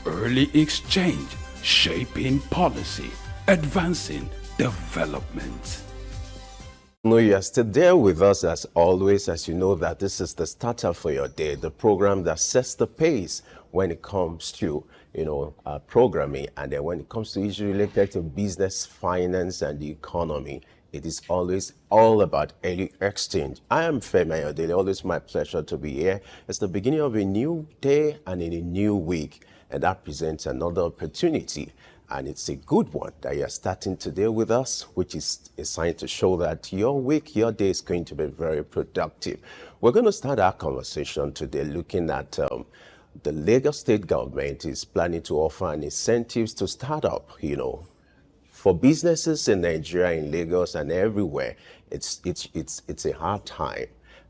Early exchange, shaping policy, advancing development. No, you're still there with us as always, as you know that this is the starter for your day, the program that sets the pace when it comes to, programming. And then when it comes to issues related to business, finance, and the economy, it is always all about early exchange. I am Femi Ayodele. Always my pleasure to be here. It's the beginning of a new day and in a new week, and that presents another opportunity. And it's a good one that you're starting today with us, which is a sign to show that your week, your day is going to be very productive. We're going to start our conversation today looking at the Lagos state government is planning to offer an incentives to start up, for businesses in Nigeria, in Lagos and everywhere. It's a hard time.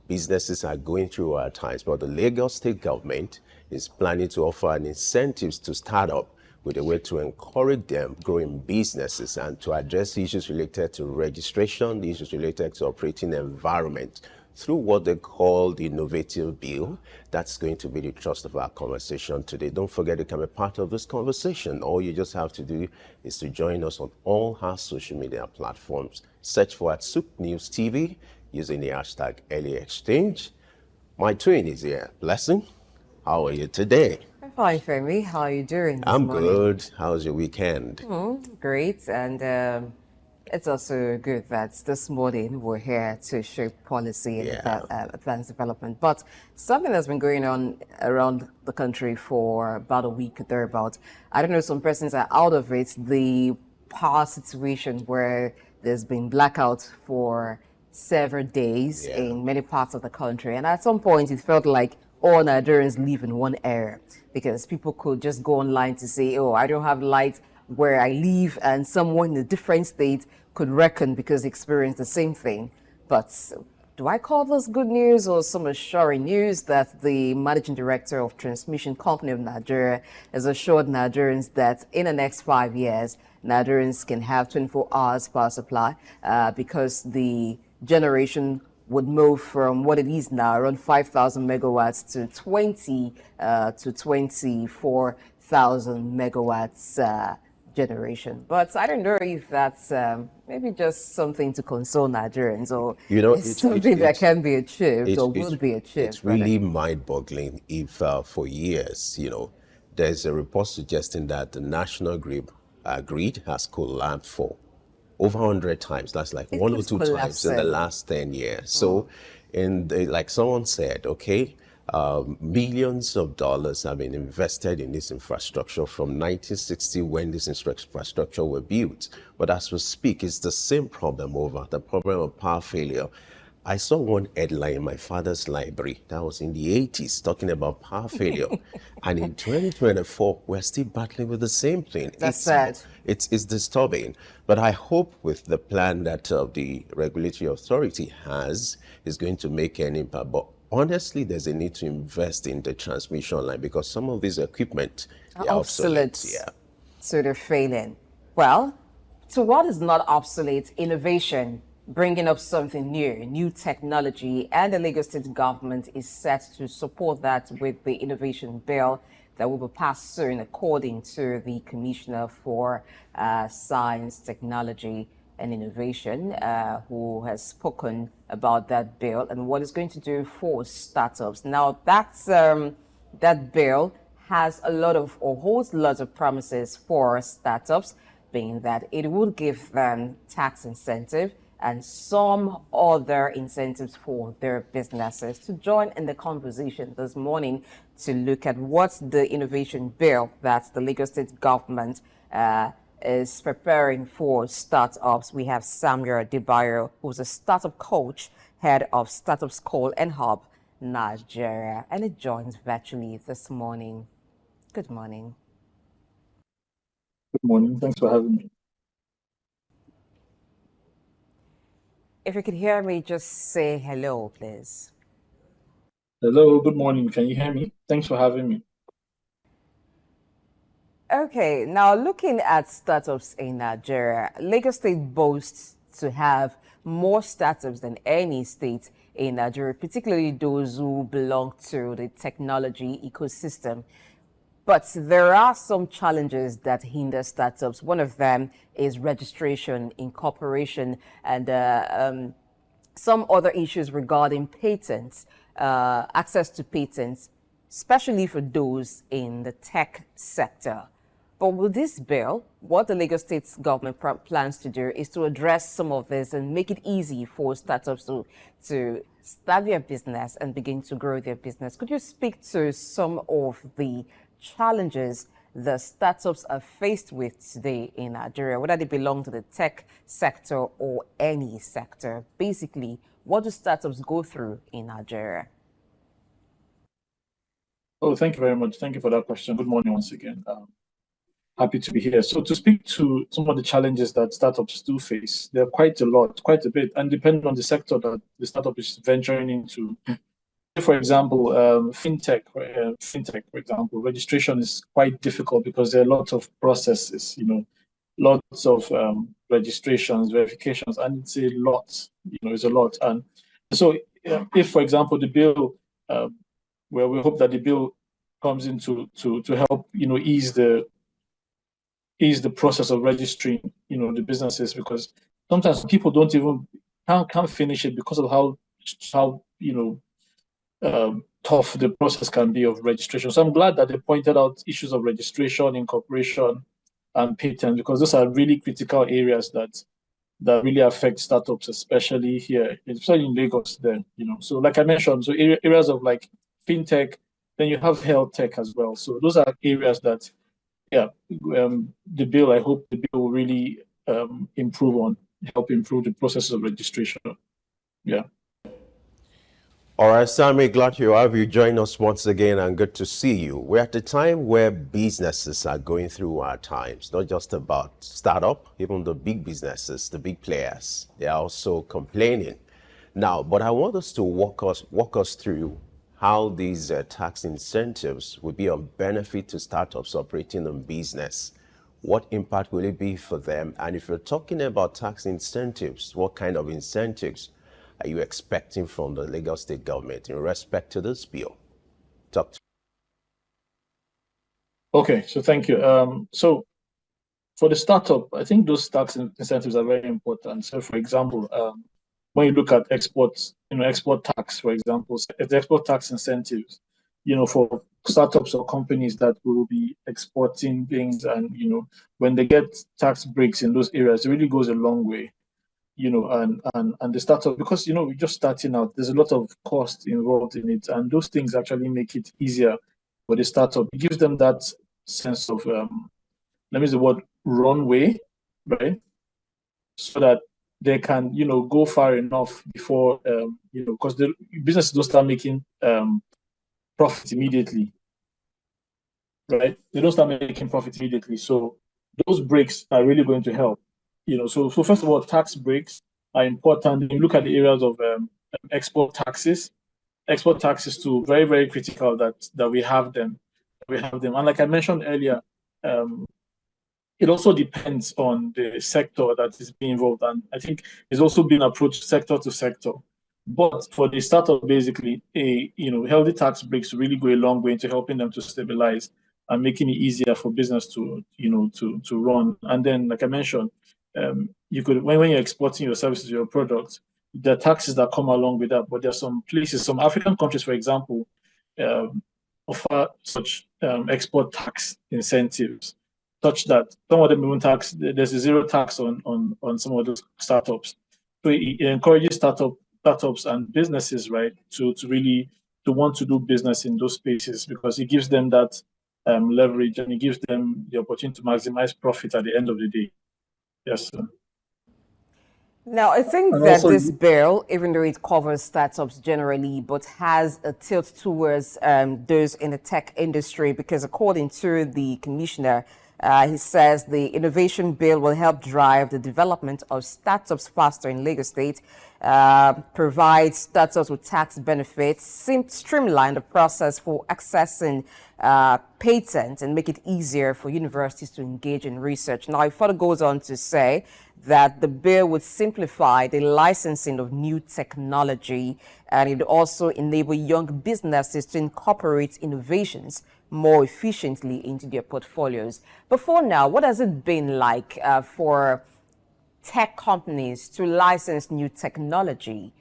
Businesses are going through hard times, but the Lagos state government is planning to offer an incentives to start up with a way to encourage them growing businesses and to address issues related to registration, issues related to operating environment through what they call the innovative bill. That's going to be the thrust of our conversation today. Don't forget you can be part of this conversation. All you just have to do is to join us on all our social media platforms. Search for @Soup News TV using the hashtag Early Exchange. My twin is here. Blessing, how are you today? I'm fine, Femi. How are you doing this morning? Good. How's your weekend? Great. And it's also good that this morning we're here to shape policy and advance development. But something that's been going on around the country for about a week, thereabout. I don't know, some persons are out of it. The power situation where there's been blackout for several days in many parts of the country. And at some point, it felt like all Nigerians live in one area, because people could just go online to say, oh, I don't have light where I live, and someone in a different state could reckon because they experienced the same thing. But do I call this good news or some assuring news that the managing director of Transmission Company of Nigeria has assured Nigerians that in the next 5 years, Nigerians can have 24 hours power supply because the generation would move from what it is now, around 5,000 megawatts to 24,000 megawatts generation. But I don't know if that's maybe just something to console Nigerians, or it's something that can be achieved or will be achieved. It's really mind-boggling if for years, there's a report suggesting that the national grid has collapsed for over 100 times. That's like one or two times in the last 10 years. So, like someone said, millions of dollars have been invested in this infrastructure from 1960 when this infrastructure were built. But as we speak, it's the same problem the problem of power failure. I saw one headline in my father's library that was in the 80s talking about power failure. And in 2024, we're still battling with the same thing. That's sad. It's disturbing. But I hope with the plan that the regulatory authority has is going to make an impact. But honestly, there's a need to invest in the transmission line because some of these equipment are obsolete. So they're failing. Well, so what is not obsolete? Innovation, bringing up something new technology, and the Lagos state government is set to support that with the innovation bill that will be passed soon, according to the Commissioner for Science, Technology and Innovation, who has spoken about that bill and what it's going to do for startups. Now, that bill has holds lots of promises for startups, being that it would give them tax incentive and some other incentives for their businesses. To join in the conversation this morning to look at what's the innovation bill that the Lagos state government is preparing for startups, we have Samuel Adebayo, who's a startup coach, head of Startup School nhub Nigeria, and it joins virtually this morning. Good morning. Good morning. Thanks for having me. If you could hear me, just say hello, please. Hello, good morning. Can you hear me? Thanks for having me. Okay, now looking at startups in Nigeria, Lagos State boasts to have more startups than any state in Nigeria, particularly those who belong to the technology ecosystem. But there are some challenges that hinder startups. One of them is registration, incorporation, and some other issues regarding patents, access to patents, especially for those in the tech sector. But with this bill, what the Lagos State government plans to do is to address some of this and make it easy for startups to start their business and begin to grow their business. Could you speak to some of the challenges the startups are faced with today in Nigeria, whether they belong to the tech sector or any sector? Basically, what do startups go through in Nigeria? Oh, thank you very much. Thank you for that question. Good morning once again. Happy to be here. So to speak to some of the challenges that startups do face, there are quite a bit, and depending on the sector that the startup is venturing into. For example, fintech, for example, registration is quite difficult because there are lots of processes, lots of registrations, verifications, and it's a lot, it's a lot. And so if, for example, the bill, where we hope that the bill comes in to help, ease the process of registering, the businesses, because sometimes people don't even can't finish it because of how tough the process can be of registration. So I'm glad that they pointed out issues of registration, incorporation, and patent, because those are really critical areas that really affect startups, especially here, especially in Lagos. Then, so like I mentioned, so areas of like fintech, then you have health tech as well. So those are areas that, the bill, I hope the bill will really help improve the process of registration. Yeah. All right, Sammy, glad to have you join us once again, and good to see you. We're at a time where businesses are going through hard times, not just about startup, even the big businesses, the big players, they are also complaining. Now, but I want us to walk us through how these tax incentives will be of benefit to startups operating in business. What impact will it be for them? And if you're talking about tax incentives, what kind of incentives are you expecting from the Lagos State government in respect to this bill? Talk to. Okay, so thank you. So for the startup, I think those tax incentives are very important. So for example, when you look at exports, export tax, for example, the export tax incentives, for startups or companies that will be exporting things, and when they get tax breaks in those areas, it really goes a long way. And the startup, because we're just starting out, there's a lot of cost involved in it, and those things actually make it easier for the startup. It gives them that sense of let me use the word runway, right? So that they can go far enough before because the businesses don't start making profit immediately, right? They don't start making profit immediately, so those breaks are really going to help. So first of all, tax breaks are important. You look at the areas of export taxes too, very, very critical that we have them. And like I mentioned earlier, it also depends on the sector that is being involved. And I think it's also been approached sector to sector. But for the startup, basically, healthy tax breaks really go a long way into helping them to stabilize and making it easier for business to run. And then, like I mentioned, you could when you're exporting your services, your products, there are taxes that come along with that. But there are some places, some African countries, for example, offer such export tax incentives, such that some of them even tax. There's a zero tax on some of those startups. So it encourages startups and businesses, right, to really want to do business in those spaces, because it gives them that leverage, and it gives them the opportunity to maximize profit at the end of the day. Yes, sir. Now, I think And that also, this bill, even though it covers startups generally, but has a tilt towards those in the tech industry, because according to the commissioner, he says the innovation bill will help drive the development of startups faster in Lagos State, provide startups with tax benefits, streamline the process for accessing patents, and make it easier for universities to engage in research. Now, it further goes on to say that the bill would simplify the licensing of new technology, and it also enable young businesses to incorporate innovations more efficiently into their portfolios. Before now, what has it been like for tech companies to license new technology?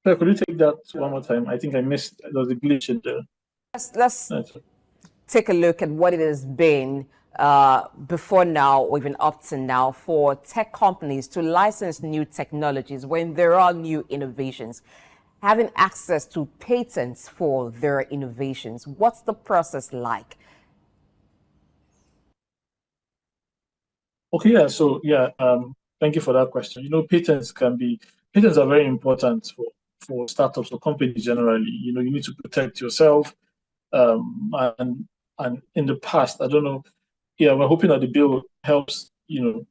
Could you take that one more time? I think I missed, there was a glitch in there. Let's take a look at what it has been before now, or even up to now, for tech companies to license new technologies when there are new innovations, having access to patents for their innovations. What's the process like? Okay, yeah, so yeah, thank you for that question. You know, patents are very important for startups or companies generally. You know, you need to protect yourself. And in the past, I don't know, yeah, we're hoping that the bill helps, you know,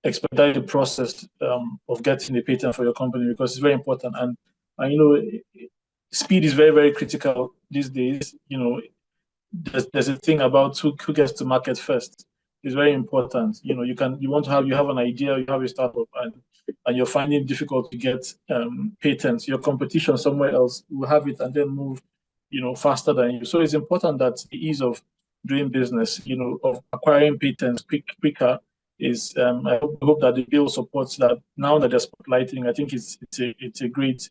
expedite the process of getting a patent for your company, because it's very important. And you know, speed is very, very critical these days. You know, there's a thing about who gets to market first. It's very important. You know, you have an idea, you have a startup, and you're finding it difficult to get patents. Your competition somewhere else will have it and then move, you know, faster than you. So it's important that the ease of doing business, you know, of acquiring patents quicker is. I hope that the bill supports that. Now that they're spotlighting, I think it's a great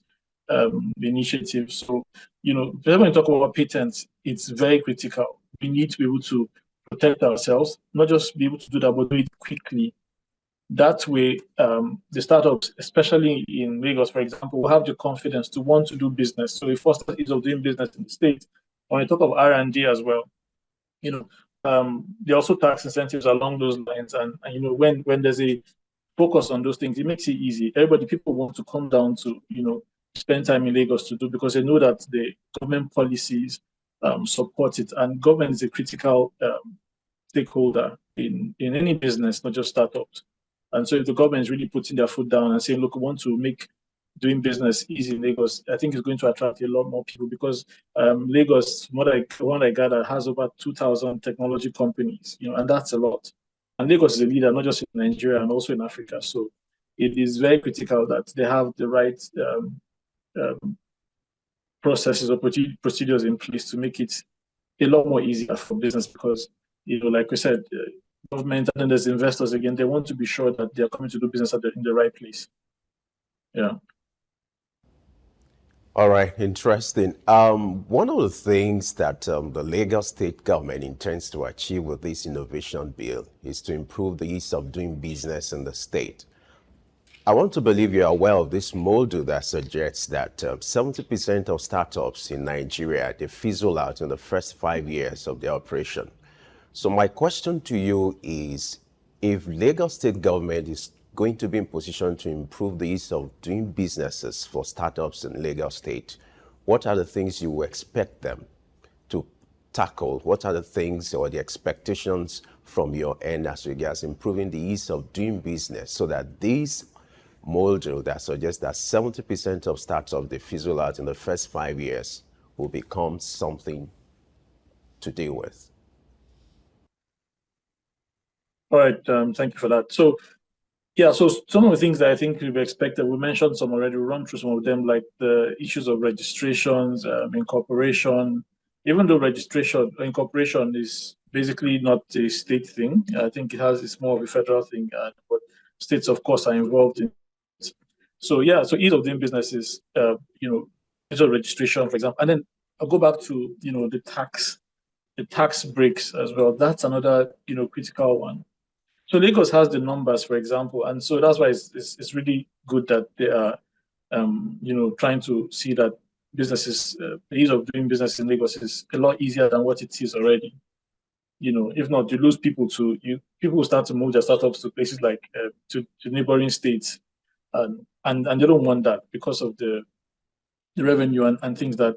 initiative. So, you know, when we talk about patents, it's very critical. We need to be able to protect ourselves, not just be able to do that, but do it quickly. That way, the startups, especially in Lagos, for example, will have the confidence to want to do business. So it fosters ease of doing business in the state. When we talk of R&D as well, you know, there are also tax incentives along those lines. And you know, when there's a focus on those things, it makes it easy. People want to come down to, you know, spend time in Lagos to do, because they know that the government policies support it. And government is a critical stakeholder in any business, not just startups. And so if the government is really putting their foot down and saying, look, we want to make doing business easy in Lagos, I think it's going to attract a lot more people, because Lagos, what I gather, has over 2,000 technology companies, you know, and that's a lot. And Lagos is a leader, not just in Nigeria and also in Africa. So it is very critical that they have the right processes or procedures in place to make it a lot more easier for business, because, you know, like we said, government and then there's investors again, they want to be sure that they're coming to do business in the right place. Yeah. All right, interesting. One of the things that the Lagos state government intends to achieve with this innovation bill is to improve the ease of doing business in the state. I want to believe you are aware of this model that suggests that 70% of startups in Nigeria, they fizzle out in the first 5 years of their operation. So my question to you is, if Lagos state government is going to be in position to improve the ease of doing businesses for startups in Lagos state, what are the things you expect them to tackle? What are the things or the expectations from your end as regards improving the ease of doing business, so that these model that suggests that 70% of startups they fizzle out in the first 5 years will become something to deal with? All right, thank you for that. So, yeah, so some of the things that I think we've expected, we mentioned some already, we'll run through some of them, like the issues of registrations, incorporation. Even though incorporation is basically not a state thing, I think it's more of a federal thing, but states, of course, are involved in it. So, yeah, so ease of doing business is, you know, ease of registration, for example. And then I'll go back to, you know, the tax breaks as well. That's another, you know, critical one. So Lagos has the numbers, for example, and so that's why it's really good that they are, you know, trying to see that businesses, the ease of doing business in Lagos is a lot easier than what it is already. You know, if not, you lose people people will start to move their startups to places like to neighboring states, and they don't want that because of the revenue and things that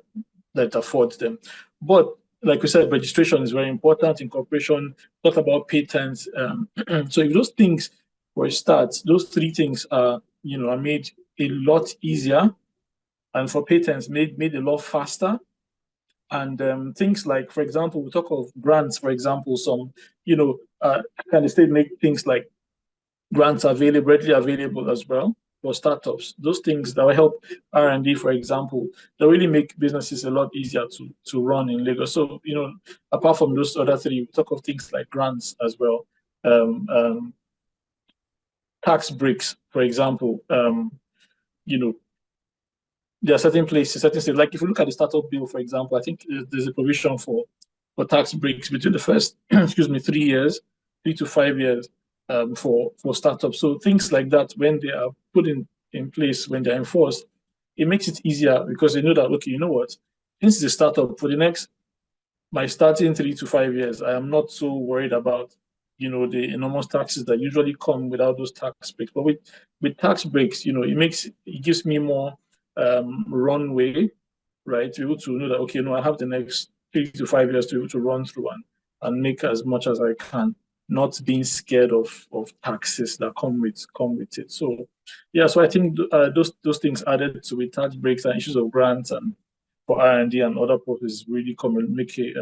affords them. But like we said, registration is very important. Incorporation, talk about patents. So if those things were a start, those three things are, you know, are made a lot easier, and for patents made a lot faster. And things like, for example, we talk of grants, for example, some, you know, can the state make things like grants available, readily available as well? for startups, those things that will help R&D, for example, that really make businesses a lot easier to run in Lagos. So, apart from those other three, we talk of things like grants as well, tax breaks, for example. There are certain places, certain states, like if you look at the startup bill, for example, I think there's a provision for tax breaks between the first, 3 to 5 years for startups. So things like that, when they are put in place, when they're enforced, it makes it easier because they know that, okay, you know what, since it's a startup, for my starting 3 to 5 years, I am not so worried about, the enormous taxes that usually come without those tax breaks. But with tax breaks, it gives me more runway, right, to be able to know that, okay, I have the next 3 to 5 years to be able to run through and make as much as I can, not being scared of taxes that come with it. So yeah, so I think those things added to it, tax breaks and issues of grants and for R&D and other purposes really come and make it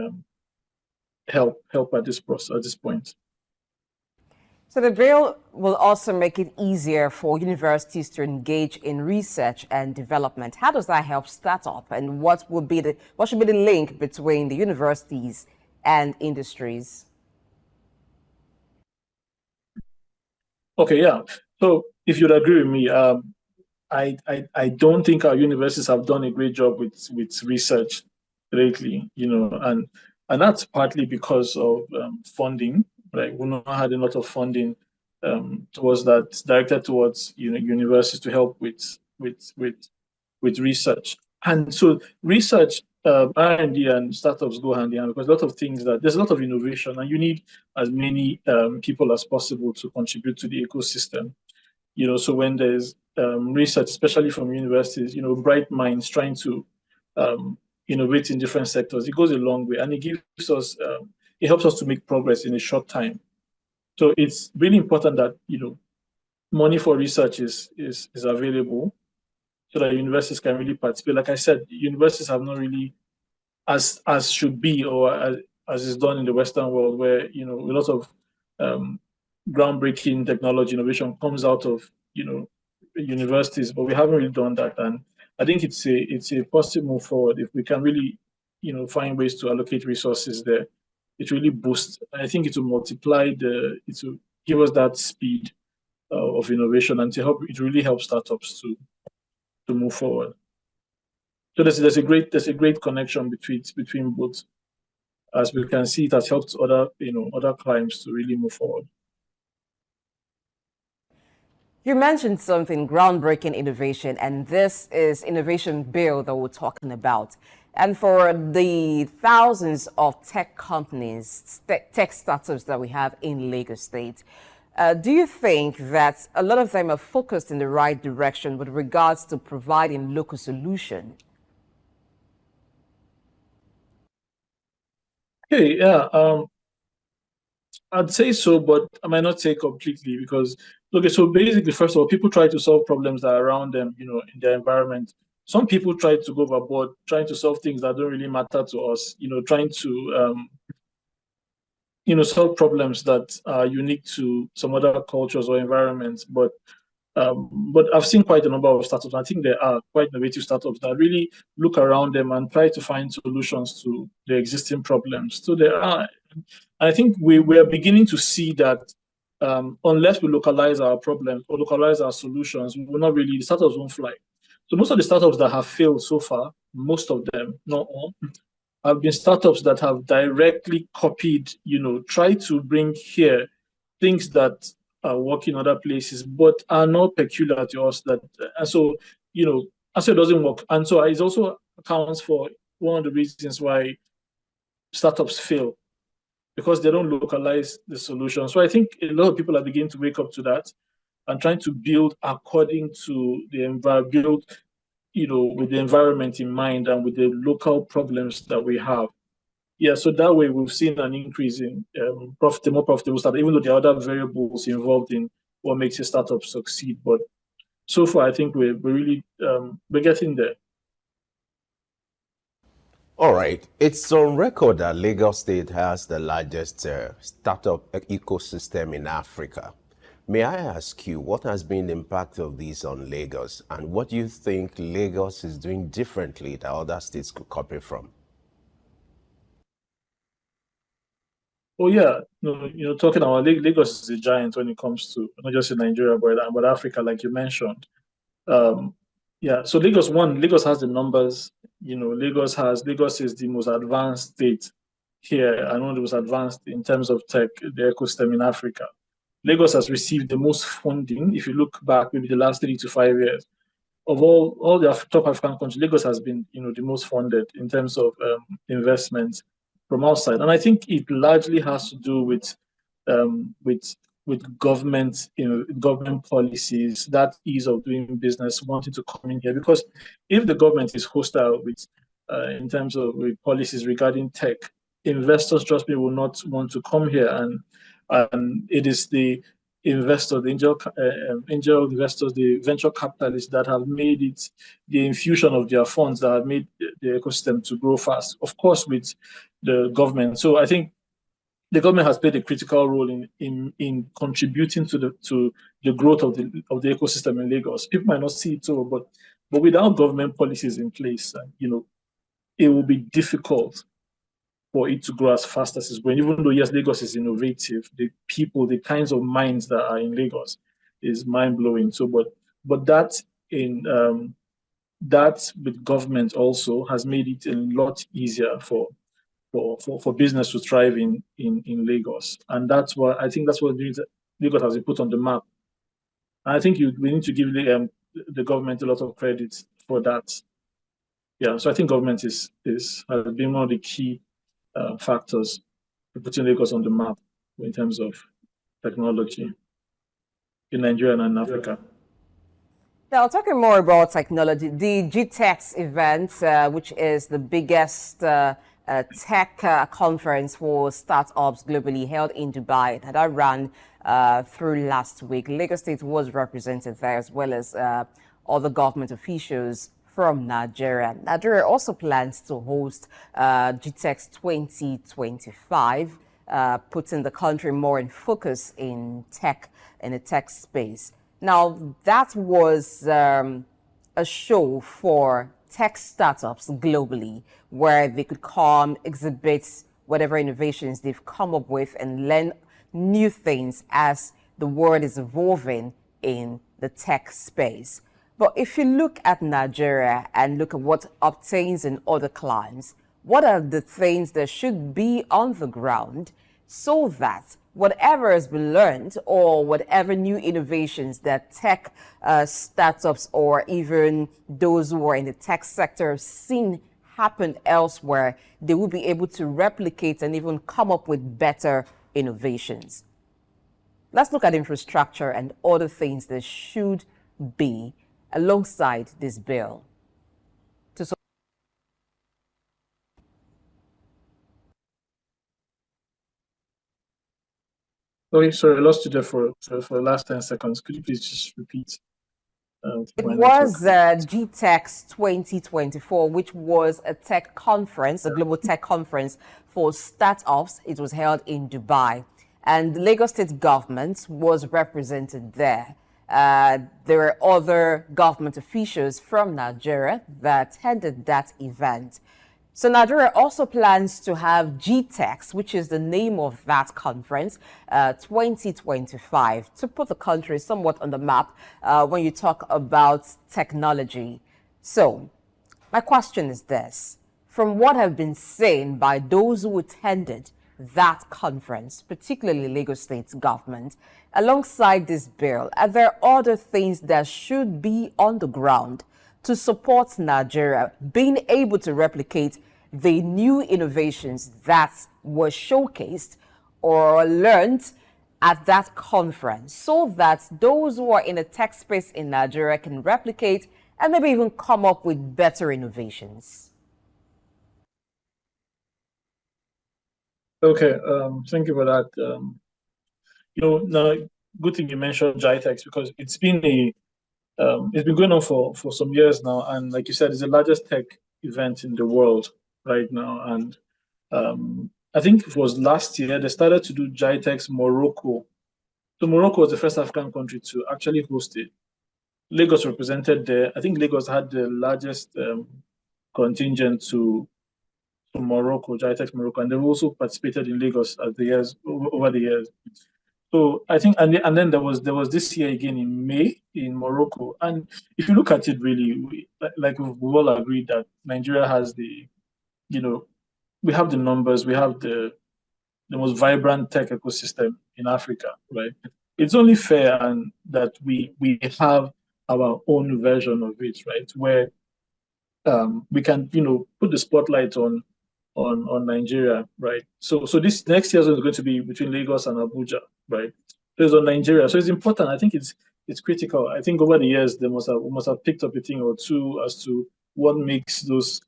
help at this point. So the bill will also make it easier for universities to engage in research and development. How does that help startup, and what should be the link between the universities and industries? Okay, yeah. So if you'd agree with me, I don't think our universities have done a great job with research lately, and that's partly because of funding. Right, we've not had a lot of funding directed towards universities to help with research, and so research, R&D and startups go hand in hand because there's a lot of innovation, and you need as many people as possible to contribute to the ecosystem. So when there's research, especially from universities, bright minds trying to innovate in different sectors, it goes a long way, and it helps us to make progress in a short time. So it's really important that money for research is available so that universities can really participate. Like I said, universities have not really, as should be, or as is done in the Western world, where a lot of groundbreaking technology innovation comes out of universities, but we haven't really done that. And I think it's a positive move forward if we can really find ways to allocate resources there. It really boosts. I think it will multiply it will give us that speed of innovation, and it really helps startups to move forward. So there's a great connection between both. As we can see, it has helped other clients to really move forward. You mentioned something, groundbreaking innovation, and this is innovation bill that we're talking about. And for the thousands of tech companies, tech startups that we have in Lagos State, do you think that a lot of them are focused in the right direction with regards to providing local solution? Okay, yeah, I'd say so, but I might not say completely because, okay, so basically, first of all, people try to solve problems that are around them, in their environment. Some people try to go overboard, trying to solve things that don't really matter to us, trying to, solve problems that are unique to some other cultures or environments. But I've seen quite a number of startups. I think there are quite innovative startups that really look around them and try to find solutions to the existing problems. So there are, I think we are beginning to see that unless we localize our problems or localize our solutions, the startups won't fly. So most of the startups that have failed so far, most of them, not all, have been startups that have directly copied, tried to bring here things that work in other places, but are not peculiar to us. And so it doesn't work. And so it also accounts for one of the reasons why startups fail, because they don't localize the solution. So I think a lot of people are beginning to wake up to that and trying to build according to the environment, with the environment in mind and with the local problems that we have. Yeah, so that way we've seen an increase in more profitable startup, even though there are other variables involved in what makes a startup succeed. But so far, I think we're really we're getting there. All right. It's on record that Lagos State has the largest startup ecosystem in Africa. May I ask you, what has been the impact of this on Lagos, and what do you think Lagos is doing differently that other states could copy from? Oh yeah, talking about Lagos is a giant when it comes to not just in Nigeria but Africa, like you mentioned. Um, yeah, so Lagos has the numbers. Lagos is the most advanced state here, and one of the most advanced in terms of tech, the ecosystem in Africa. Lagos has received the most funding. If you look back, maybe the last 3 to 5 years, of all the top African countries, Lagos has been, the most funded in terms of investment from outside, and I think it largely has to do with um, with government, government policies, that ease of doing business, wanting to come in here. Because if the government is hostile with, in terms of with policies regarding tech, investors, trust me, will not want to come here, and it is the investors, the angel investors, the venture capitalists that have made it the infusion of their funds that have made the ecosystem to grow fast. Of course, with the government. So I think the government has played a critical role in contributing to the growth of the ecosystem in Lagos. People might not see it so, but without government policies in place, it will be difficult for it to grow as fast as it's growing. Even though yes, Lagos is innovative, the people, the kinds of minds that are in Lagos is mind blowing. So, but that with government also has made it a lot easier for business to thrive in Lagos, and that's what Lagos has been put on the map. And I think we need to give the government a lot of credit for that. Yeah, so I think government has been one of the key factors in putting Lagos on the map in terms of technology in Nigeria and in Africa. Now, talking more about technology, the GTEx event, which is the biggest tech conference for startups globally, held in Dubai, that ran through last week. Lagos State was represented there, as well as other government officials from Nigeria. Nigeria also plans to host GTEx 2025, putting the country more in focus in the tech space. Now, that was a show for tech startups globally, where they could come, exhibit whatever innovations they've come up with, and learn new things as the world is evolving in the tech space. But if you look at Nigeria and look at what obtains in other climes, what are the things that should be on the ground so that whatever has been learned or whatever new innovations that tech startups or even those who are in the tech sector have seen happen elsewhere, they will be able to replicate and even come up with better innovations? Let's look at infrastructure and other things that should be alongside this bill. Okay, sorry, I lost you there for the last 10 seconds. Could you please just repeat? It was GTEx 2024, which was a tech conference, a global tech conference for startups. It was held in Dubai, and the Lagos State government was represented there. There were other government officials from Nigeria that attended that event. So Nigeria also plans to have GTEx, which is the name of that conference, 2025, to put the country somewhat on the map when you talk about technology. So my question is this: from what have been seen by those who attended that conference, particularly Lagos State's government, alongside this bill, are there other things that should be on the ground to support Nigeria being able to replicate the new innovations that were showcased or learned at that conference, so that those who are in the tech space in Nigeria can replicate and maybe even come up with better innovations? Okay, thank you for that. Now, good thing you mentioned GITEX, because it's been going on for some years now, and like you said, it's the largest tech event in the world right now. And I think it was last year they started to do GITEX Morocco So Morocco was the first African country to actually host it. Lagos represented there. I think Lagos had the largest contingent to Morocco, GITEX Morocco, and they've also participated in Lagos as the years over the years. So I think, and then there was this year again in May in Morocco, and if you look at it, really, like we've all agreed that Nigeria has the, we have the numbers, we have the most vibrant tech ecosystem in Africa, right? It's only fair and that we have our own version of it, right? Where we can, put the spotlight on Nigeria, right? So this next year is going to be between Lagos and Abuja, right? So it's on Nigeria. So it's important. I think it's critical. I think over the years they must have picked up a thing or two as to what makes those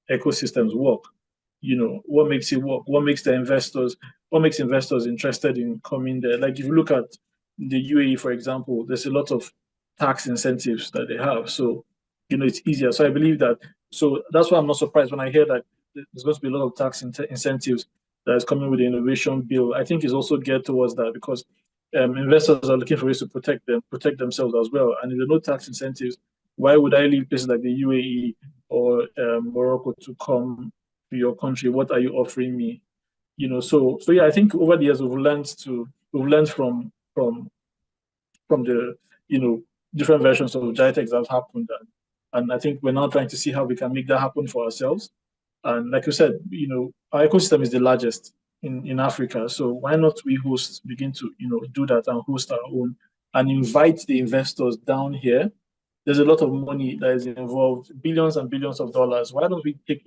ecosystems work. What makes it work? What makes investors interested in coming there? Like if you look at the UAE, for example, there's a lot of tax incentives that they have. So it's easier. So I believe that. So that's why I'm not surprised when I hear that there's going to be a lot of tax incentives that is coming with the innovation bill. I think it's also geared towards that because investors are looking for ways to protect themselves as well. And if there are no tax incentives, why would I leave places like the UAE or Morocco to come to your country? What are you offering me? So yeah, I think over the years we've learned from the different versions of GITEX that have happened, and I think we're now trying to see how we can make that happen for ourselves. And like you said, our ecosystem is the largest in Africa. So why not we begin to do that and host our own and invite the investors down here? There's a lot of money that is involved, billions and billions of dollars. Why don't we take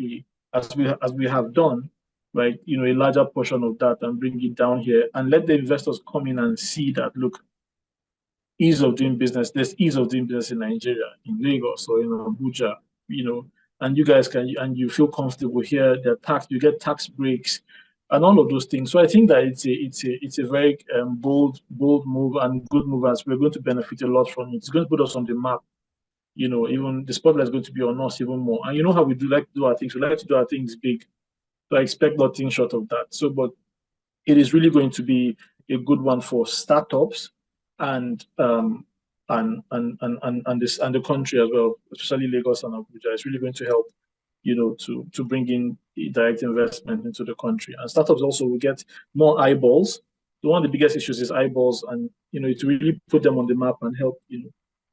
as we have done, right? A larger portion of that and bring it down here and let the investors come in and see that, look, ease of doing business. There's ease of doing business in Nigeria, in Lagos or in Abuja, and you guys and you feel comfortable here. You get tax breaks and all of those things. So I think that it's a very bold move and good move, as we're going to benefit a lot from it. It's going to put us on the map. Even the spotlight is going to be on us even more. And you know how we like to do our things. We like to do our things big. So I expect nothing short of that. So, but it is really going to be a good one for startups and the country as well, especially Lagos and Abuja. It's really going to help, to bring in direct investment into the country. And startups also will get more eyeballs. So one of the biggest issues is eyeballs, and to really put them on the map and help,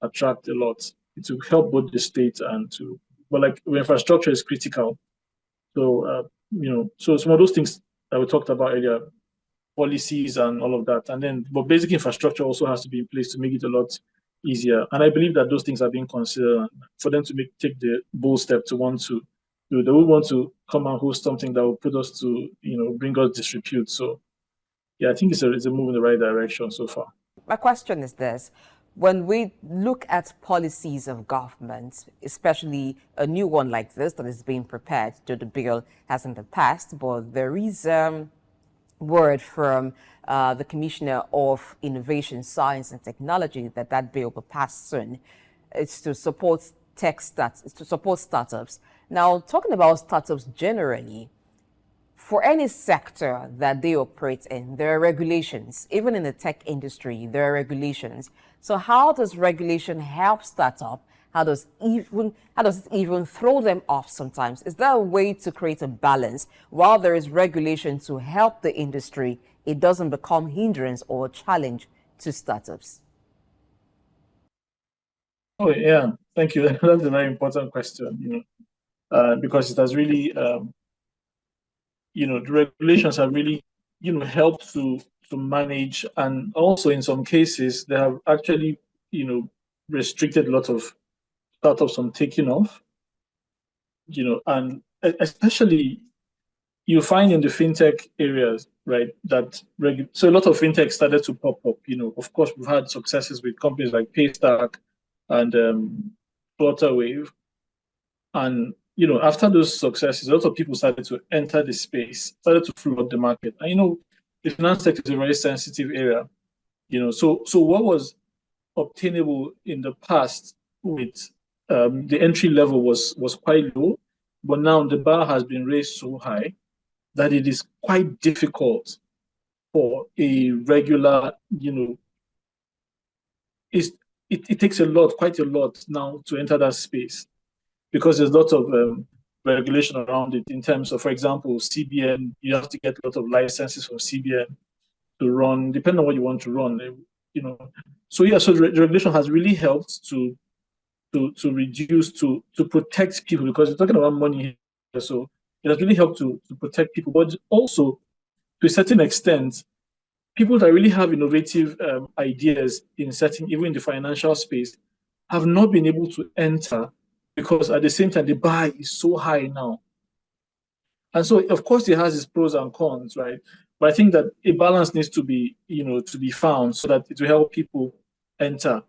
attract a lot. It will help both the state but like infrastructure is critical. So so some of those things that we talked about earlier, policies and all of that, but basic infrastructure also has to be in place to make it a lot easier. And I believe that those things are being considered for them to take the bold step to want to do. They will want to come and host something that will put us to bring us disrepute. So yeah, I think it's a move in the right direction so far. My question is this. When we look at policies of government, especially a new one like this that is being prepared, though the bill hasn't been passed, but there is word from the Commissioner of Innovation, Science and Technology that bill will pass soon. It's to support startups. Now, talking about startups generally, for any sector that they operate in, there are regulations. Even in the tech industry, there are regulations. So how does regulation help startup? How does it even throw them off sometimes? Is there a way to create a balance while there is regulation to help the industry, it doesn't become hindrance or a challenge to startups? Oh yeah, thank you. That's a very important question. Because it has really, the regulations have really, helped to manage, and also in some cases they have actually, restricted a lot of startups from taking off, and especially you find in the fintech areas, right, so a lot of fintech started to pop up. Of course, we've had successes with companies like Paystack and Flutterwave, and after those successes, a lot of people started to enter the space, started to flood the market. And the finance sector is a very sensitive area. So what was obtainable in the past with the entry level was quite low, but now the bar has been raised so high that it is quite difficult for a regular, it takes quite a lot now to enter that space, because there's lots of regulation around it in terms of, for example, CBN. You have to get a lot of licenses from CBN to run, depending on what you want to run. So yeah, so the regulation has really helped to reduce, to protect people, because we're talking about money here. So it has really helped to protect people, but also to a certain extent, people that really have innovative ideas in setting, even in the financial space, have not been able to enter, because at the same time, the bar is so high now. And so, of course, it has its pros and cons, right? But I think that a balance needs to be, to be found, so that it will help people enter.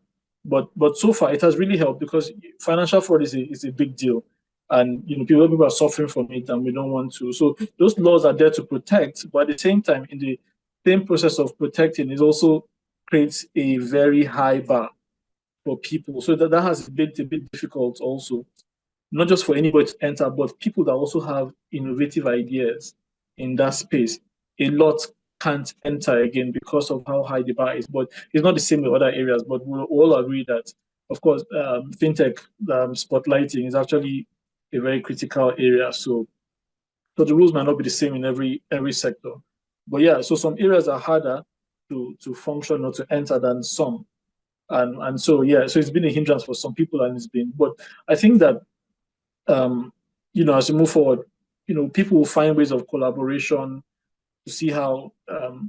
But so far, it has really helped, because financial fraud is a big deal, and people are suffering from it, and we don't want to. So those laws are there to protect, but at the same time, in the same process of protecting, it also creates a very high bar for people. So that has been a bit difficult also, not just for anybody to enter, but people that also have innovative ideas in that space. A lot can't enter again because of how high the bar is. But it's not the same with other areas. But we'll all agree that, of course, fintech spotlighting is actually a very critical area. So the rules might not be the same in every sector. But yeah, so some areas are harder to function or to enter than some. And so yeah, so it's been a hindrance for some people, and it's been. But I think that as we move forward, people will find ways of collaboration to see how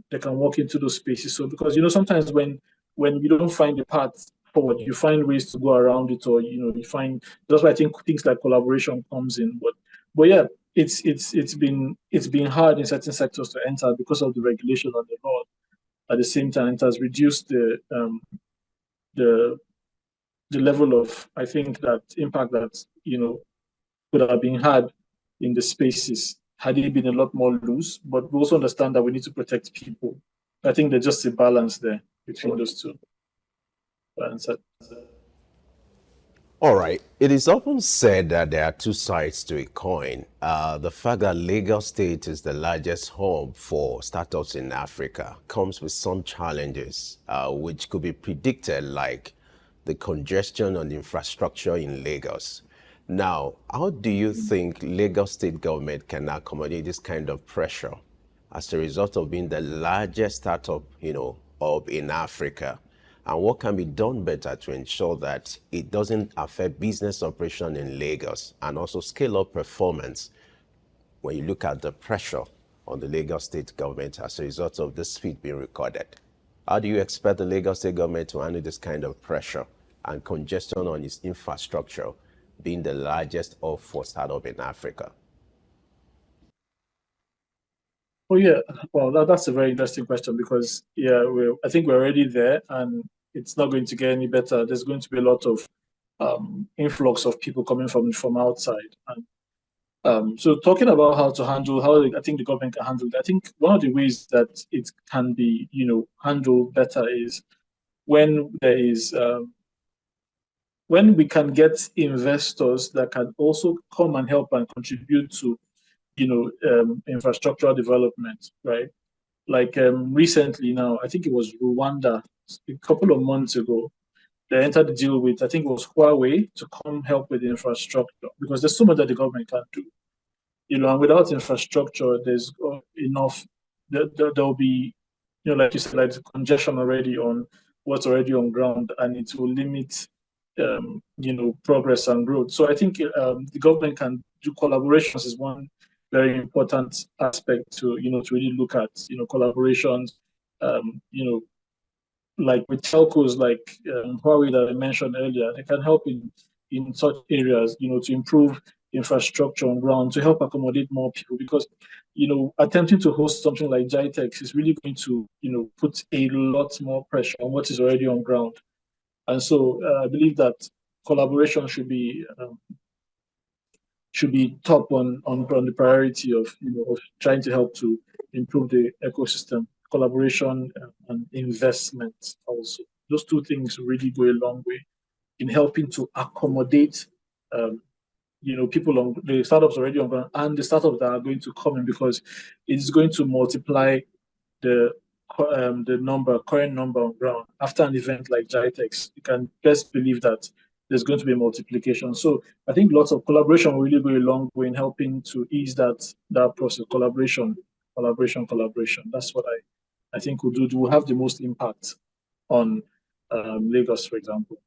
they can walk into those spaces. So because sometimes when you don't find the path forward, you find ways to go around it, or you find. That's why I think things like collaboration comes in. But yeah, it's been hard in certain sectors to enter because of the regulation and the law. At the same time, it has reduced the level of, I think, that impact that could have been had in the spaces had it been a lot more loose. But we also understand that we need to protect people. I think there's just a balance there between those two. All right. It is often said that there are two sides to a coin. The fact that Lagos State is the largest hub for startups in Africa comes with some challenges, which could be predicted, like the congestion on the infrastructure in Lagos. Now, how do you think Lagos State government can accommodate this kind of pressure as a result of being the largest startup, hub in Africa? And what can be done better to ensure that it doesn't affect business operation in Lagos and also scale up performance when you look at the pressure on the Lagos State government as a result of this speed being recorded? How do you expect the Lagos State government to handle this kind of pressure and congestion on its infrastructure, being the largest hub for startup in Africa? Oh yeah, well, that's a very interesting question, because I think we're already there, and it's not going to get any better. There's going to be a lot of influx of people coming from outside, and so talking about how I think the government can handle it. I think one of the ways that it can be handled better is when there is when we can get investors that can also come and help and contribute to infrastructural development, right? Like recently now, I think it was Rwanda, a couple of months ago, they entered the deal with, I think it was Huawei, to come help with the infrastructure, because there's so much that the government can't do. And without infrastructure, there's enough, there'll be, like you said, like congestion already on what's already on ground, and it will limit, progress and growth. So I think the government can do collaborations is one very important aspect to really look at collaborations, like with telcos like Huawei that I mentioned earlier. They can help in such areas, to improve infrastructure on ground, to help accommodate more people, because attempting to host something like GITEX is really going to put a lot more pressure on what is already on ground. And so I believe that collaboration should be top on the priority of of trying to help to improve the ecosystem. Collaboration and investment also. Those two things really go a long way in helping to accommodate people on the startups already on ground, and the startups that are going to come in, because it's going to multiply the the current number on ground after an event like GITEX, you can best believe that there's going to be multiplication. So I think lots of collaboration will really go a long way in helping to ease that process. Collaboration. That's what I think will have the most impact on Lagos, for example.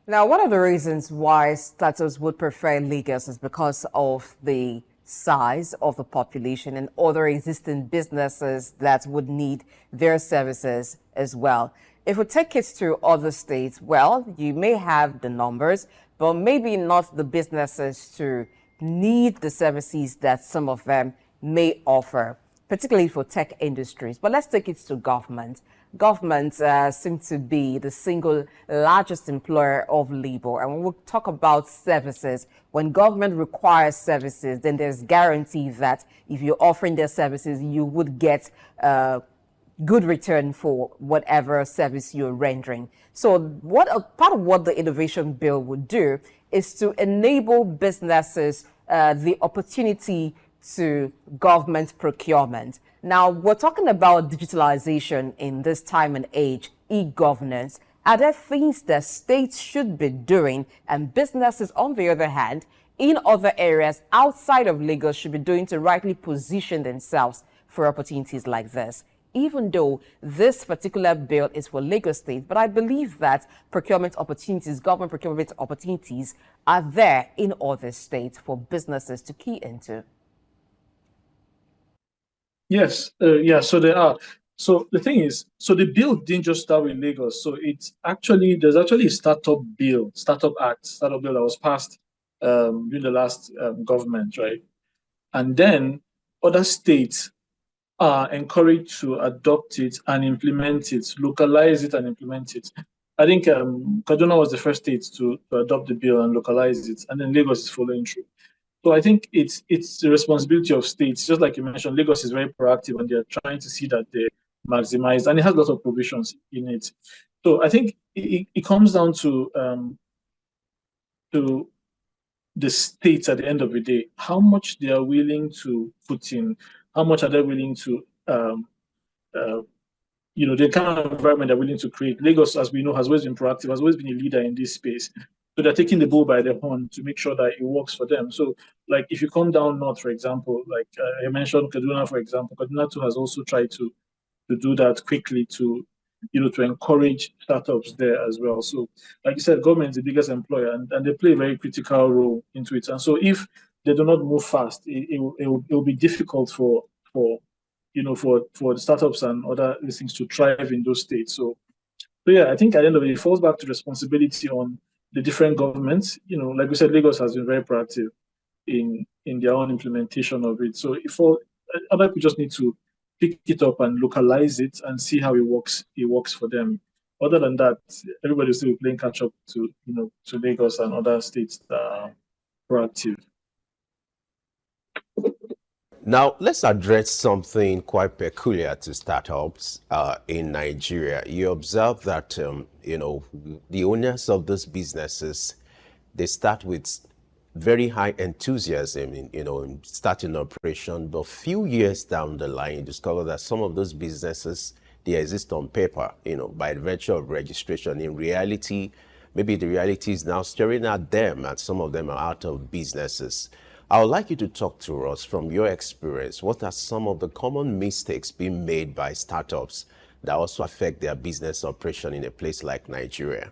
Now, one of the reasons why startups would prefer Lagos is because of the size of the population and other existing businesses that would need their services as well. If we take it to other states, well, you may have the numbers, but maybe not the businesses to need the services that some of them may offer, particularly for tech industries. But let's take it to government. Government seems to be the single largest employer of labor. And when we talk about services, when government requires services, then there's guarantee that if you're offering their services, you would get good return for whatever service you're rendering. So part of what the innovation bill would do is to enable businesses the opportunity to government procurement. Now, we're talking about digitalization in this time and age, e-governance. Are there things that states should be doing and businesses, on the other hand, in other areas outside of Lagos should be doing to rightly position themselves for opportunities like this? Even though this particular bill is for Lagos State, but I believe that procurement opportunities, government procurement opportunities are there in other states for businesses to key into. Yes, so there are. So the thing is, so the bill didn't just start with Lagos. So there's actually a startup bill that was passed during the last government, right? And then other states are encouraged to adopt it and implement it, localize it and implement it. I think Kaduna was the first state to adopt the bill and localize it, and then Lagos is following through. So I think it's the responsibility of states. Just like you mentioned, Lagos is very proactive and they're trying to see that they maximize, and it has lots of provisions in it. So I think it comes down to the states at the end of the day, how much they are willing to put in, how much are they willing to, the kind of environment they're willing to create. Lagos, as we know, has always been proactive, has always been a leader in this space. So they're taking the bull by the horn to make sure that it works for them. So, like, if you come down north, for example, like I mentioned Kaduna, for example, Kaduna too has also tried to do that quickly to encourage startups there as well. So, like you said, government is the biggest employer, and they play a very critical role into it. And so, if they do not move fast, it will be difficult for the startups and other things to thrive in those states. So yeah, I think at the end of it falls back to responsibility on the different governments. Like we said, Lagos has been very proactive in their own implementation of it. So other people just need to pick it up and localize it and see how it works for them. Other than that, everybody's still playing catch up to Lagos and other states that are proactive. Now, let's address something quite peculiar to startups in Nigeria. You observe that, the owners of these businesses, they start with very high enthusiasm in starting operation, but few years down the line, you discover that some of those businesses, they exist on paper, by virtue of registration. In reality, maybe the reality is now staring at them, and some of them are out of businesses. I would like you to talk to us from your experience. What are some of the common mistakes being made by startups that also affect their business operation in a place like Nigeria?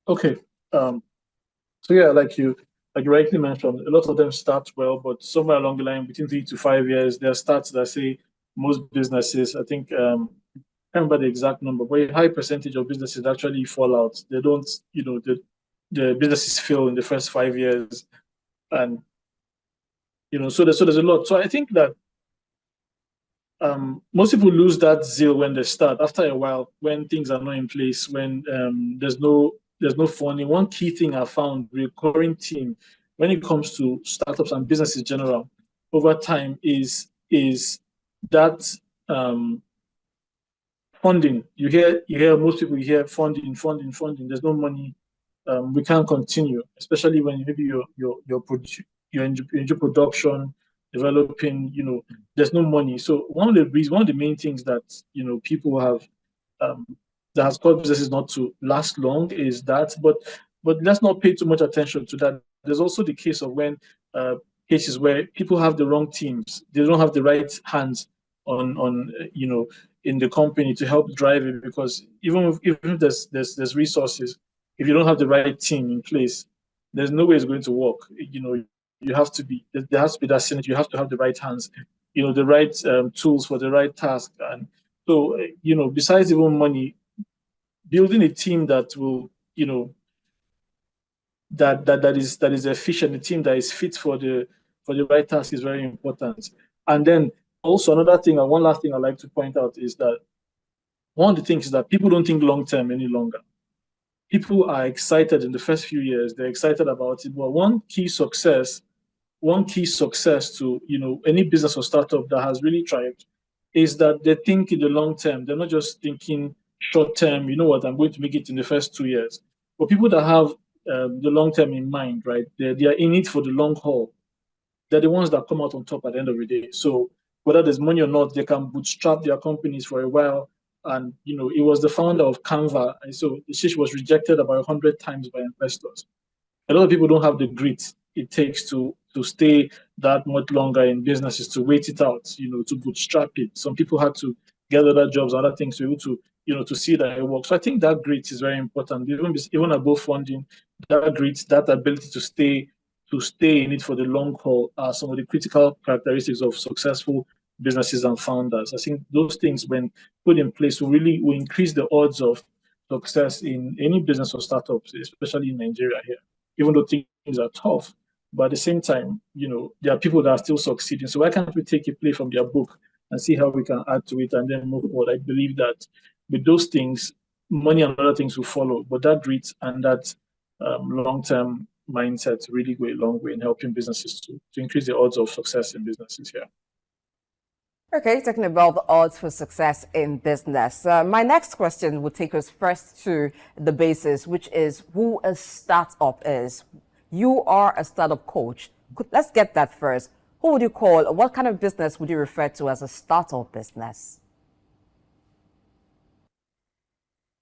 Okay. So yeah, like you rightly mentioned, a lot of them start well, but somewhere along the line, between 3 to 5 years, there are stats that say most businesses, I think, I can't remember the exact number, but a high percentage of businesses actually fall out. They don't, the businesses fail in the first 5 years, and so there's a lot. So I think that most people lose that zeal when they start. After a while, when things are not in place, when there's no funding. One key thing I found, recurring theme when it comes to startups and businesses in general over time is that funding. You hear most people hear funding. There's no money we can't continue, especially when maybe you're into production, developing, there's no money. So one of the main things that, people have, um, that has caused businesses not to last long is that, but let's not pay too much attention to that. There's also the case of when cases where people have the wrong teams, they don't have the right hands on in the company to help drive it, because even if there's resources, if you don't have the right team in place, there's no way it's going to work. You have to be there has to be that synergy. You have to have the right hands, the right tools for the right task. And so, besides even money, building a team that will, that is efficient, a team that is fit for the right task is very important. And then also another thing, and one last thing I'd like to point out is that one of the things is that people don't think long term any longer. People are excited in the first few years, they're excited about it. But one key success to any business or startup that has really thrived is that they think in the long term. They're not just thinking short term, you know what, I'm going to make it in the first 2 years. But people that have the long term in mind, right? They are in it for the long haul. They're the ones that come out on top at the end of the day. So whether there's money or not, they can bootstrap their companies for a while. And it was the founder of Canva, and so she was rejected about 100 times by investors. A lot of people don't have the grit it takes to stay that much longer in businesses, to wait it out, to bootstrap it. Some people had to get other jobs, other things to be able to, to see that it works. So I think that grit is very important. Even above funding, that grit, that ability to stay in it for the long haul are some of the critical characteristics of successful businesses and founders. I think those things, when put in place, will increase the odds of success in any business or startups, especially in Nigeria here. Even though things are tough, but at the same time, there are people that are still succeeding. So why can't we take a play from their book and see how we can add to it and then move forward? I believe that with those things, money and other things will follow. But that grit and that long-term mindset really go a long way in helping businesses to increase the odds of success in businesses here. Okay, talking about the odds for success in business. My next question will take us first to the basis, which is who a startup is. You are a startup coach. Let's get that first. Who would you call, what kind of business would you refer to as a startup business?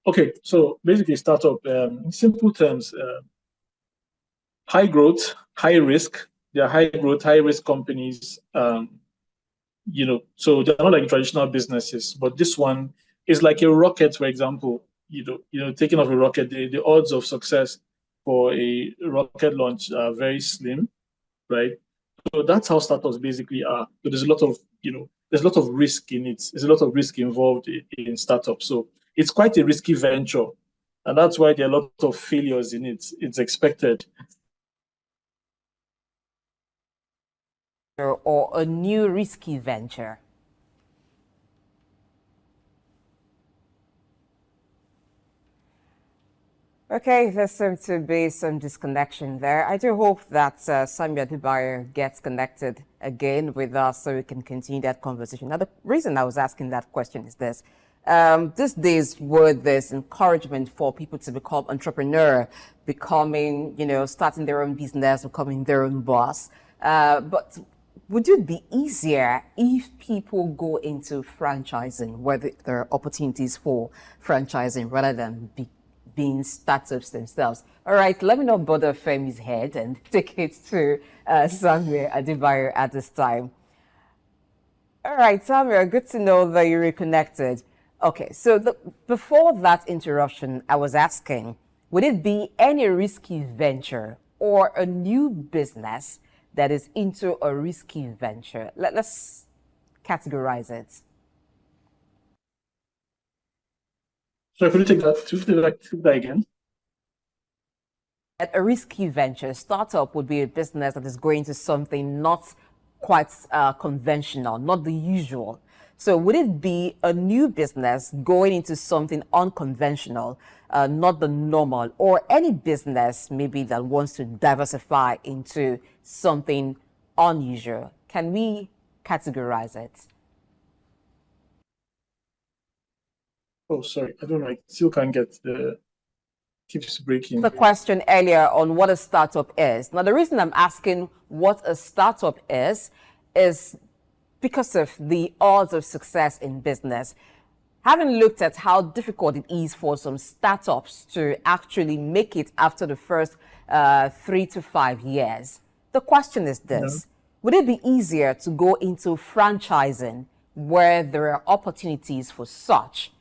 Okay, so basically startup, in simple terms, high growth, high risk. They are high growth, high risk companies. So they're not like traditional businesses, but this one is like a rocket, for example. Taking off a rocket, the odds of success for a rocket launch are very slim, right? So that's how startups basically are. But there's a lot of risk in it. There's a lot of risk involved in startups. So it's quite a risky venture, and that's why there are a lot of failures in it. It's expected. Or a new risky venture? Okay, there seems to be some disconnection there. I do hope that Samuel Adebayo gets connected again with us so we can continue that conversation. Now, the reason I was asking that question is this. These days, there's encouragement for people to become entrepreneur, becoming, starting their own business, becoming their own boss. But would it be easier if people go into franchising, where there are opportunities for franchising rather than being startups themselves? All right, let me not bother Femi's head and take it to Samuel Adebayo at this time. All right, Samuel, good to know that you're reconnected. Okay, so before that interruption, I was asking, would it be any risky venture or a new business that is into a risky venture? Let's categorize it. So could you take that again? A risky venture, startup would be a business that is going to something not quite conventional, not the usual. So would it be a new business going into something unconventional, not the normal, or any business maybe that wants to diversify into something unusual? Can we categorize it? Oh, sorry, I don't know. I still can't get the keeps breaking. The question earlier on what a startup is. Now, the reason I'm asking what a startup is because of the odds of success in business. Having looked at how difficult it is for some startups to actually make it after the first 3 to 5 years, the question is this. Would it be easier to go into franchising where there are opportunities for such?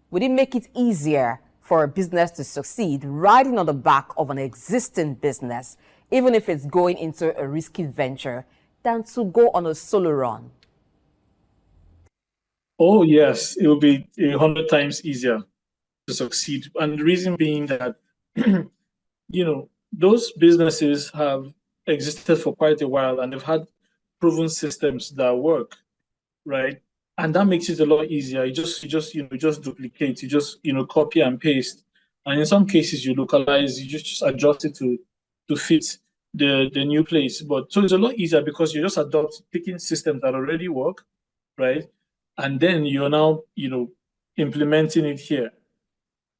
Would it make it easier for a business to succeed riding on the back of an existing business, even if it's going into a risky venture, than to go on a solo run? Oh, yes, it will be 100 times easier to succeed. And the reason being that, those businesses have existed for quite a while and they've had proven systems that work, right? And that makes it a lot easier. You just duplicate, you just copy and paste, and in some cases you localize, you just adjust it to fit the new place. But so it's a lot easier because you just picking systems that already work, right? And then you're now implementing it here.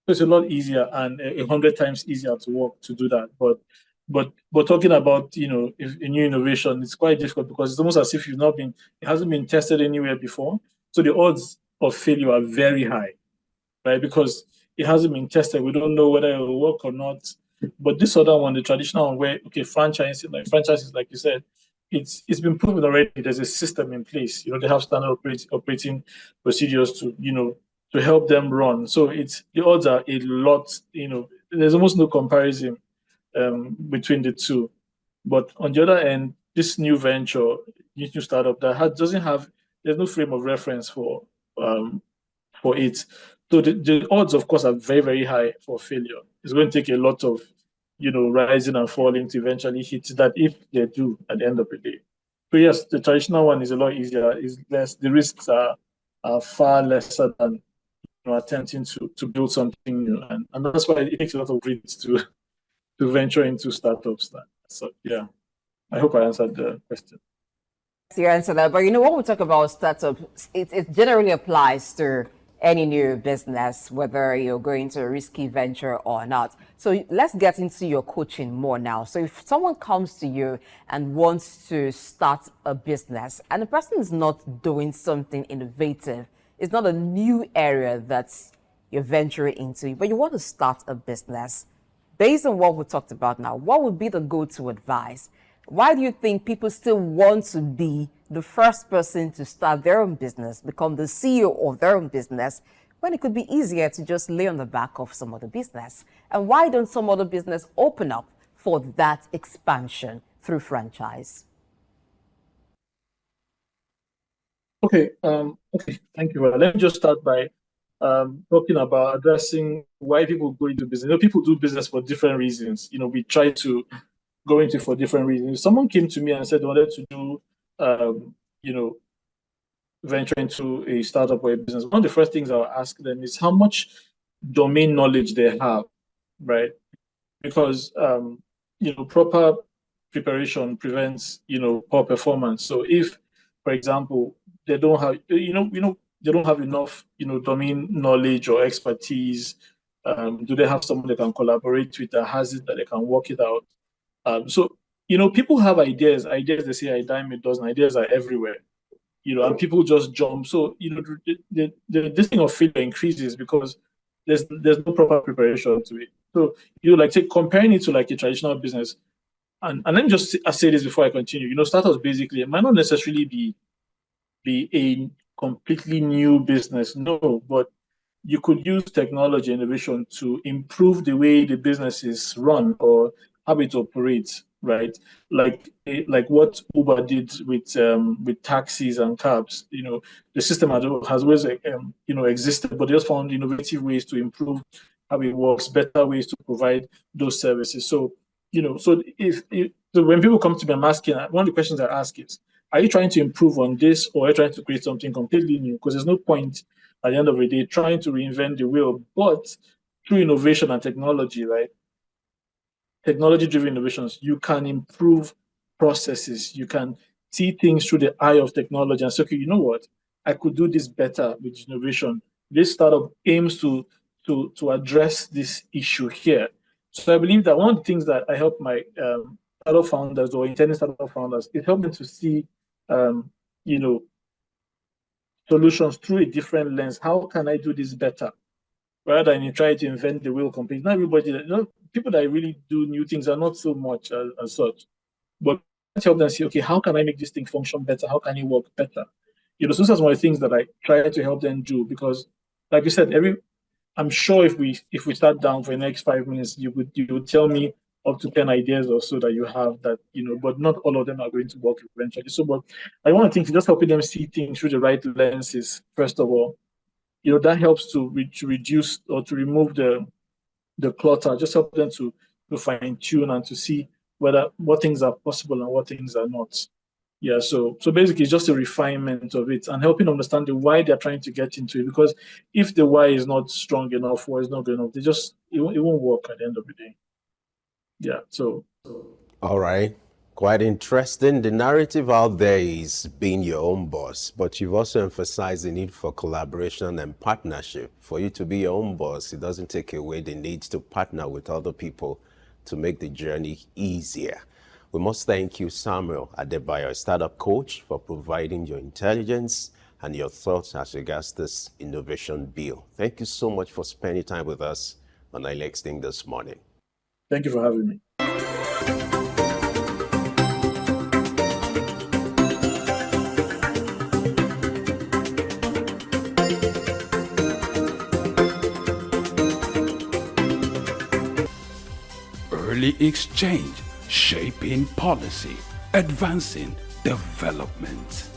So it's a lot easier and 100 times easier to do that. But talking about if a new innovation, it's quite difficult because it's almost as if it hasn't been tested anywhere before. So the odds of failure are very high, right? Because it hasn't been tested. We don't know whether it will work or not. But this other one, the traditional one, where franchises, like you said, it's been proven already. There's a system in place. They have standard operating procedures to help them run. So the odds are a lot. There's almost no comparison between the two. But on the other end, this new venture, this new startup there's no frame of reference for it. So the odds, of course, are very, very high for failure. It's going to take a lot of rising and falling to eventually hit that, if they do at the end of the day. So yes, the traditional one is a lot easier. Is less. The risks are far lesser than attempting to build something new, and that's why it takes a lot of grit to venture into startups. So yeah, I hope I answered the question. You answered that, but when we talk about startups, it generally applies to any new business, whether you're going to a risky venture or not. So let's get into your coaching more now. So if someone comes to you and wants to start a business and the person is not doing something innovative, it's not a new area that you're venturing into, but you want to start a business, based on what we talked about now, what would be the go-to advice? Why do you think people still want to be the first person to start their own business, become the CEO of their own business, when it could be easier to just lay on the back of some other business? And why don't some other business open up for that expansion through franchise? Okay, thank you. Well, let me just start by talking about addressing why people go into business. People do business for different reasons. We try to go into for different reasons. If someone came to me and said they wanted to do, venture into a startup or a business, one of the first things I'll ask them is how much domain knowledge they have, right? Because proper preparation prevents poor performance. So if, for example, they don't have they don't have enough domain knowledge or expertise, do they have someone they can collaborate with that has it, that they can work it out? So people have ideas. They say a dime a dozen. Ideas are everywhere, and people just jump. So this thing of failure increases because there's no proper preparation to it. So comparing it to like a traditional business, and let me just say this before I continue. Startups basically, it might not necessarily be a completely new business, no, but you could use technology innovation to improve the way the business is run or how it operates, right? Like what Uber did with taxis and cabs. The system has always existed, but they just found innovative ways to improve how it works, better ways to provide those services. So so when people come to me, I'm asking, one of the questions I ask is, are you trying to improve on this, or are you trying to create something completely new? Because there's no point at the end of the day trying to reinvent the wheel, but through innovation and technology, right? Technology-driven innovations, you can improve processes. You can see things through the eye of technology and say, okay, you know what? I could do this better with innovation. This startup aims to address this issue here. So I believe that one of the things that I help my startup founders or intending startup founders is help them to see, you know, solutions through a different lens. How can I do this better? Rather than you try to invent the wheel completely. Not everybody, people that really do new things are not so much as such. But help them see, okay, how can I make this thing function better? How can it work better? So those are one of the things that I try to help them do, because, like you said, I'm sure if we sat down for the next 5 minutes, you would tell me up to 10 ideas or so that you have that, but not all of them are going to work eventually. So, but I want to think just helping them see things through the right lenses, first of all, that helps to reduce or to remove the clutter, just help them to fine tune and to see what things are possible and what things are not. Yeah, so basically it's just a refinement of it and helping understand the why they're trying to get into it. Because if the why is not strong enough or is not good enough, it won't work at the end of the day. Yeah, so. All right. Quite interesting. The narrative out there is being your own boss, but you've also emphasized the need for collaboration and partnership. For you to be your own boss, it doesn't take away the need to partner with other people to make the journey easier. We must thank you, Samuel Adebayo, a startup coach, for providing your intelligence and your thoughts as regards this innovation bill. Thank you so much for spending time with us on iLexting this morning. Thank you for having me. Early exchange, shaping policy, advancing development.